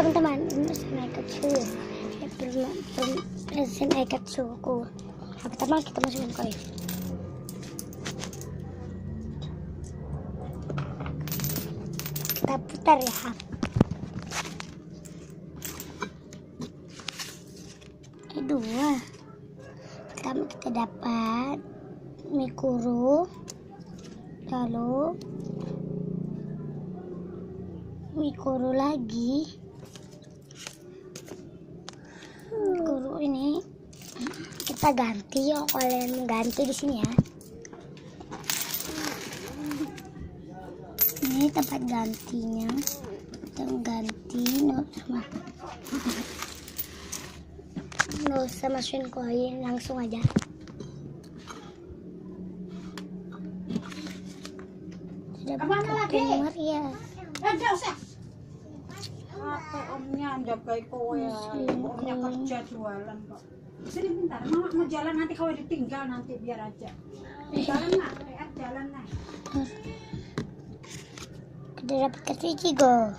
teman-teman, ini Senaikatsu. Senaikatsu aku. Nah, pertama kita masukin koin. Kita putar ya. Dua. Pertama kita dapat Mikuru, lalu Mikuru lagi. Mikuru ini kita ganti. Oh, kalian ganti di sini ya. Ini tempat gantinya. Kita ganti nggak usah masukin koin, langsung aja. Sudah buka nomor ya. Apa omnya jaga kowe ya, omnya kerja jualan kok. Sini bentar, mama mau jalan nanti kowe ditinggal nanti biar aja. Jalan nak, jalan nak. Udah dapat kartu Ichigo.